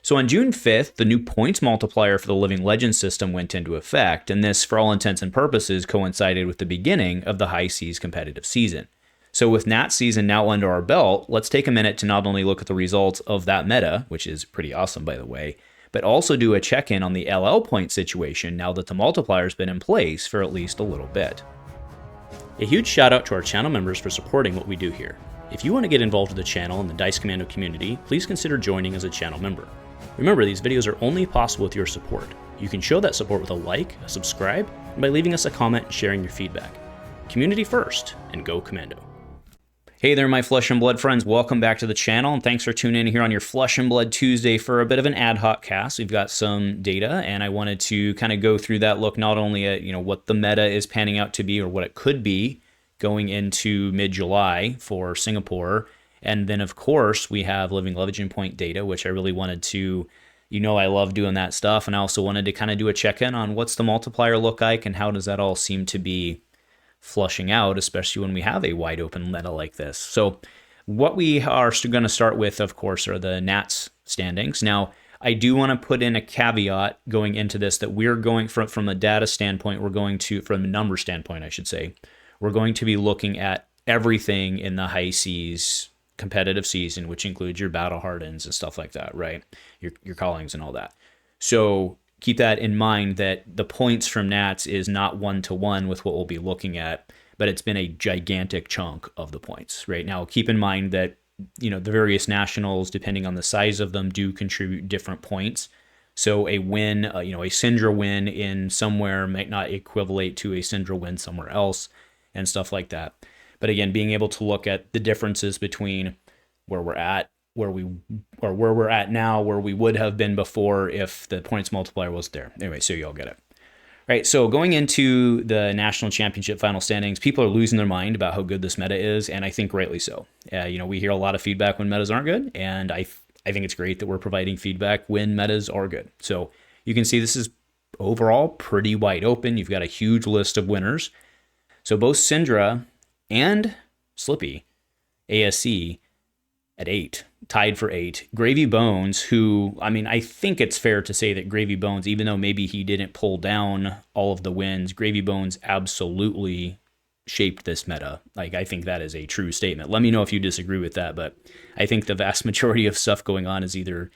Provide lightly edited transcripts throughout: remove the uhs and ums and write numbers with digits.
So on June 5th, the new points multiplier for the Living Legend system went into effect, and this, for all intents and purposes, coincided with the beginning of the High Seas competitive season. So with Nat season now under our belt, let's take a minute to not only look at the results of that meta, which is pretty awesome by the way, but also do a check-in on the LL point situation now that the multiplier's been in place for at least a little bit. A huge shout out to our channel members for supporting what we do here. If you want to get involved with the channel and the Dice Commando community, please consider joining as a channel member. Remember, these videos are only possible with your support. You can show that support with a like, a subscribe, and by leaving us a comment and sharing your feedback. Community first, and go Commando. Hey there, my Flesh and Blood friends. Welcome back to the channel, and thanks for tuning in here on your Flesh and Blood Tuesday for a bit of an ad hoc cast. We've got some data, and I wanted to kind of go through that, look not only at what the meta is panning out to be or what it could be going into mid-July for Singapore, and then of course we have Living Legend point data, which I really wanted to, I love doing that stuff, and I also wanted to kind of do a check-in on what's the multiplier look like and how does that all seem to be flushing out, especially when we have a wide open meta like this. So what we are going to start with, of course, are the Nats standings. Now, I do want to put in a caveat going into this that we're going from a data standpoint, from a number standpoint, I should say, we're going to be looking at everything in the High Seas competitive season, which includes your battle hardens and stuff like that, right? Your callings and all that. So keep that in mind that the points from Nats is not one-to-one with what we'll be looking at, but it's been a gigantic chunk of the points. Right now, keep in mind that, the various nationals, depending on the size of them, do contribute different points. So a win, a Syndra win in somewhere might not equivalent to a Syndra win somewhere else and stuff like that. But again, being able to look at the differences between where we're at, where we're at now, where we would have been before if the points multiplier was there. Anyway, so you all get it. Right, so going into the National Championship final standings, people are losing their mind about how good this meta is, and I think rightly so. We hear a lot of feedback when metas aren't good, and I think it's great that we're providing feedback when metas are good. So you can see this is overall pretty wide open. You've got a huge list of winners. So both Syndra and Slippy, ASC, at 8, tied for 8. Gravy Bones, who, I think it's fair to say that Gravy Bones, even though maybe he didn't pull down all of the wins, Gravy Bones absolutely shaped this meta. I think that is a true statement. Let me know if you disagree with that, but I think the vast majority of stuff going on is either,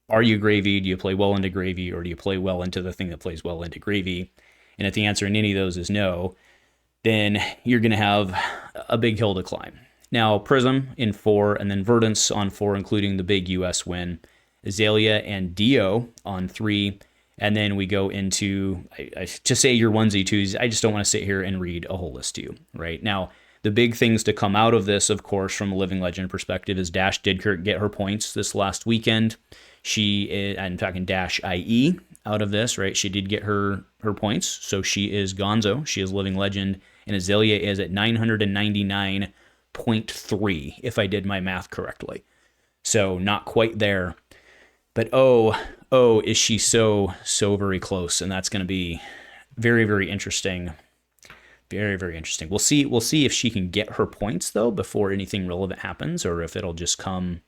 are you Gravy, do you play well into Gravy, or do you play well into the thing that plays well into Gravy? And if the answer in any of those is no, then you're going to have a big hill to climb. Now, Prism in 4, and then Verdance on 4, including the big US win. Azalea and Dio on 3. And then we go into, I just say your onesie twos. I just don't want to sit here and read a whole list to you, right? Now, the big things to come out of this, of course, from a Living Legend perspective, is Dash did get her points this last weekend. She is, I'm talking Dash IE out of this, right? She did get her points, so she is Gonzo. She is Living Legend, and Azalea is at 999.3, if I did my math correctly. So not quite there, but is she so very close, and that's going to be very, very interesting. Very, very interesting. We'll see if she can get her points though before anything relevant happens, or if it'll just come.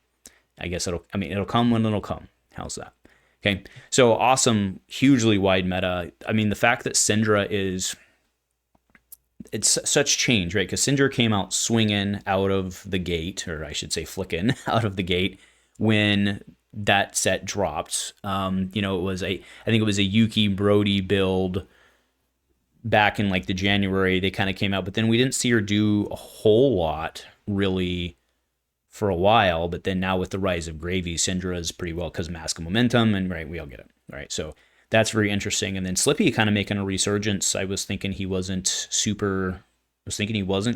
I guess it'll come when it'll come. How's that? Okay. So awesome, hugely wide meta. The fact that Syndra it's such change, right? Because Syndra came out swinging out of the gate, or I should say flicking out of the gate when that set dropped. I think it was a Yuki Brody build back in the January. They kind of came out, but then we didn't see her do a whole lot really for a while. But then now with the rise of Gravy, Syndra is pretty well because Mask of Momentum, and right, we all get it, right? So that's very interesting. And then Slippy kind of making a resurgence. I was thinking he wasn't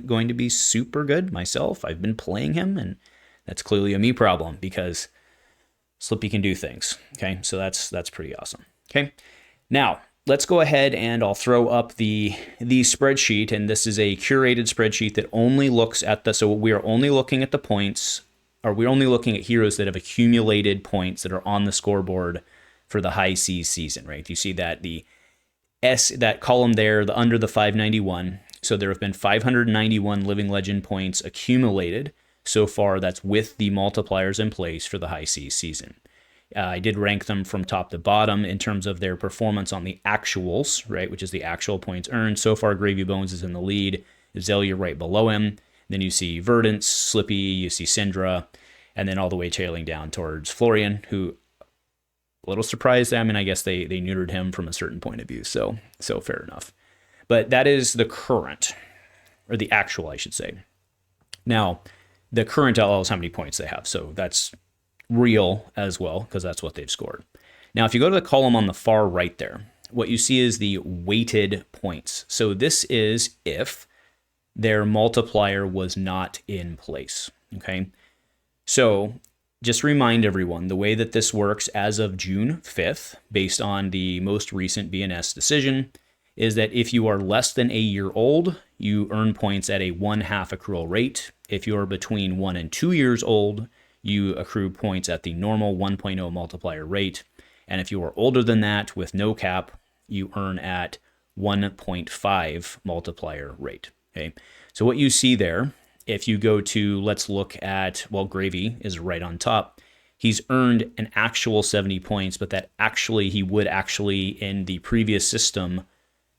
going to be super good myself. I've been playing him, and that's clearly a me problem because Slippy can do things. Okay, so that's pretty awesome. Okay, now let's go ahead and I'll throw up the spreadsheet, and this is a curated spreadsheet that only looks at so we are only looking at the points, or we're only looking at heroes that have accumulated points that are on the scoreboard for the High Seas season, right? You see that that column there, the under the 591. So there have been 591 Living Legend points accumulated so far. That's with the multipliers in place for the High Seas season. I did rank them from top to bottom in terms of their performance on the actuals, right, which is the actual points earned. So far, Gravy Bones is in the lead. Azalea right below him. Then you see Verdance, Slippy, you see Syndra, and then all the way tailing down towards Florian, who, a little surprised. I mean, I guess they neutered him from a certain point of view, so fair enough. But that is the current, or the actual, I should say. Now, the current LL is how many points they have, so that's real as well, because that's what they've scored. Now, if you go to the column on the far right there, what you see is the weighted points. So this is if their multiplier was not in place, okay? So just remind everyone, the way that this works as of June 5th, based on the most recent BNS decision, is that if you are less than a year old, you earn points at a 1/2 accrual rate. If you are between 1 and 2 years old, you accrue points at the normal 1.0 multiplier rate. And if you are older than that with no cap, you earn at 1.5 multiplier rate. Okay, so what you see there, if you go to, let's look at, well, Gravy is right on top. He's earned an actual 70 points, but that actually, he would actually in the previous system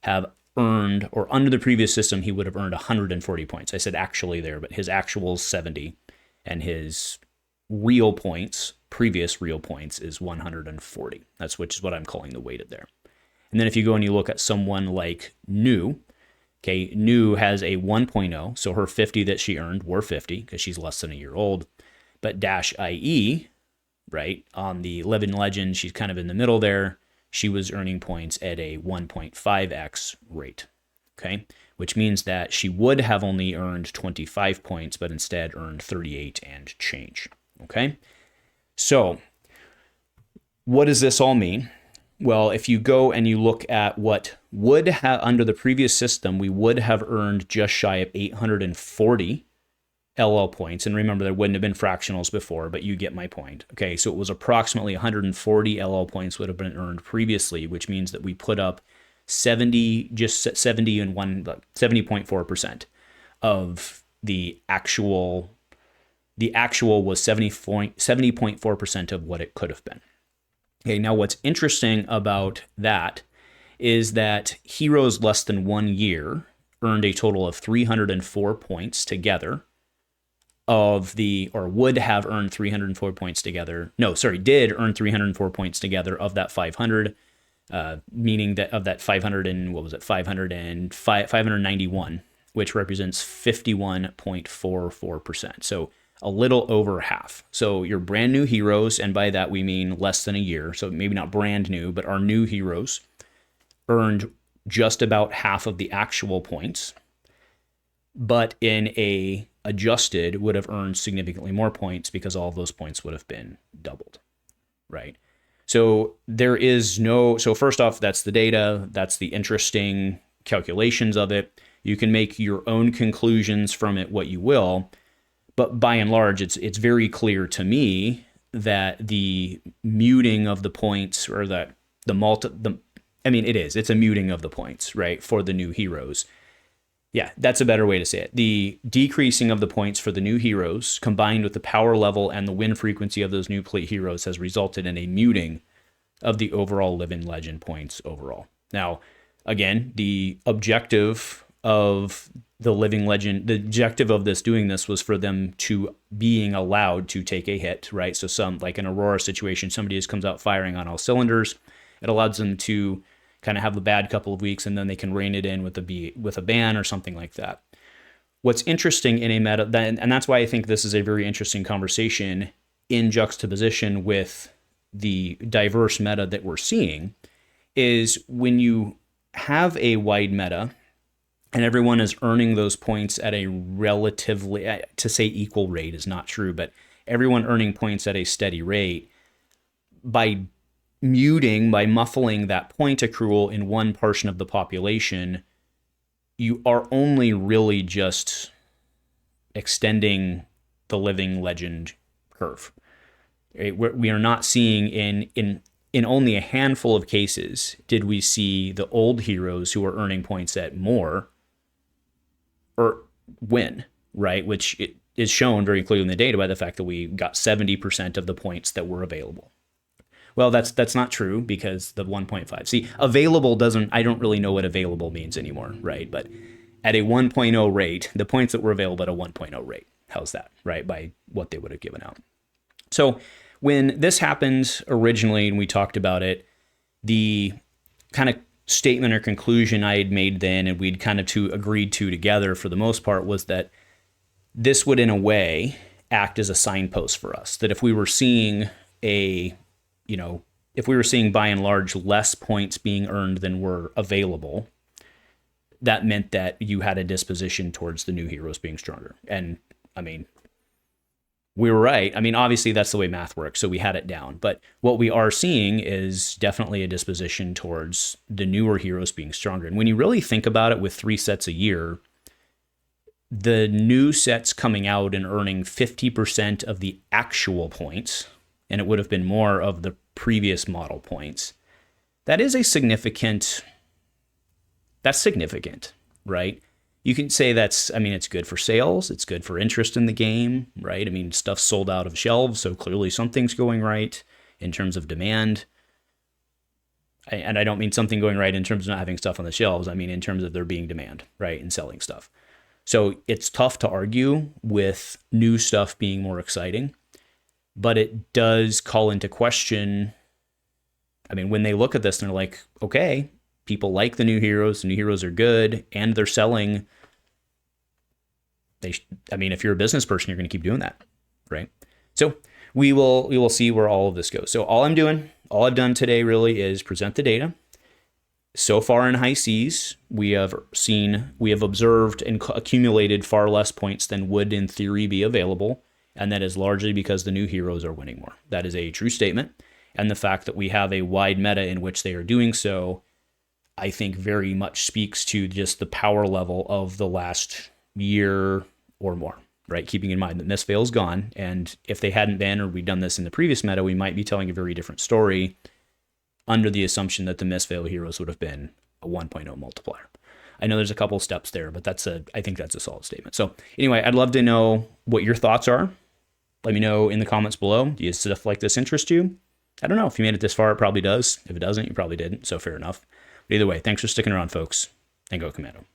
have earned, or under the previous system, he would have earned 140 points. I said actually there, but his actual is 70, and his real points, previous real points, is 140. That's which is what I'm calling the weighted there. And then if you go and you look at someone like New, okay, New has a 1.0, so her 50 that she earned were 50 because she's less than a year old. But Dash IE, right, on the Living Legend, she's kind of in the middle there. She was earning points at a 1.5x rate, okay, which means that she would have only earned 25 points, but instead earned 38 and change, okay? So what does this all mean? Well, if you go and you look at what would have, under the previous system, we would have earned just shy of 840 LL points. And remember, there wouldn't have been fractionals before, but you get my point. Okay, so it was approximately 140 LL points would have been earned previously, which means that we put up 70, just 70 and 70.4% of the actual. The actual was 70.4% of what it could have been. Okay, now what's interesting about that is that heroes less than 1 year earned a total of 304 points together of the, or would have earned 304 points together. No, sorry, did earn 304 points together of that 500, meaning that of that 500 and, what was it, 591, which represents 51.44%. So a little over half. So your brand new heroes, and by that we mean less than a year, so maybe not brand new, but our new heroes earned just about half of the actual points, but in a adjusted would have earned significantly more points because all of those points would have been doubled, right? So there is no, so first off, that's the data, that's the interesting calculations of it. You can make your own conclusions from it, what you will. But by and large, it's very clear to me that the muting of the points, or that it's a muting of the points, right, for the new heroes. Yeah, that's a better way to say it. The decreasing of the points for the new heroes, combined with the power level and the win frequency of those new heroes, has resulted in a muting of the overall Living Legend points overall. Now, again, the objective of the Living Legend, the objective of doing this was for them to being allowed to take a hit, right? So some, like an Aurora situation, somebody just comes out firing on all cylinders. It allows them to kind of have the bad couple of weeks, and then they can rein it in with a ban or something like that. What's interesting in a meta, and that's why I think this is a very interesting conversation in juxtaposition with the diverse meta that we're seeing, is when you have a wide meta and everyone is earning those points at a relatively, to say equal rate is not true, but everyone earning points at a steady rate, by muffling that point accrual in one portion of the population, you are only really just extending the Living Legend curve. Right? We are not seeing in only a handful of cases did we see the old heroes who are earning points at more or win, right? Which it is shown very clearly in the data by the fact that we got 70% of the points that were available. Well, that's not true because the 1.5. See, available doesn't, I don't really know what available means anymore, right? But at a 1.0 rate, the points that were available at a 1.0 rate, how's that, right? By what they would have given out. So when this happened originally and we talked about it, the kind of statement or conclusion I had made then and we'd kind of agreed to together for the most part was that this would in a way act as a signpost for us, that if we were seeing if we were seeing by and large less points being earned than were available, that meant that you had a disposition towards the new heroes being stronger. And I mean, we were right. I mean, obviously that's the way math works, so we had it down. But what we are seeing is definitely a disposition towards the newer heroes being stronger. And when you really think about it, with 3 sets a year, the new sets coming out and earning 50% of the actual points, and it would have been more of the previous model points, that's significant, right? You can say it's good for sales, it's good for interest in the game, right? I mean, stuff's sold out of shelves, so clearly something's going right in terms of demand. And I don't mean something going right in terms of not having stuff on the shelves, I mean in terms of there being demand, right, and selling stuff. So it's tough to argue with new stuff being more exciting, but it does call into question, I mean, when they look at this and they're like, okay, people like the new heroes are good, and they're selling. If you're a business person, you're going to keep doing that, right? So we will see where all of this goes. So all I've done today really is present the data. So far in high seas, we have observed and accumulated far less points than would in theory be available, and that is largely because the new heroes are winning more. That is a true statement, and the fact that we have a wide meta in which they are doing so, I think very much speaks to just the power level of the last year or more, right? Keeping in mind that Mistveil's gone, and if they hadn't been, or we'd done this in the previous meta, we might be telling a very different story under the assumption that the Mistveil heroes would have been a 1.0 multiplier. I know there's a couple steps there, but I think that's a solid statement. So anyway, I'd love to know what your thoughts are. Let me know in the comments below. Do you stuff like this interest you? I don't know. If you made it this far, it probably does. If it doesn't, you probably didn't. So fair enough. But either way, thanks for sticking around, folks, and go Commando.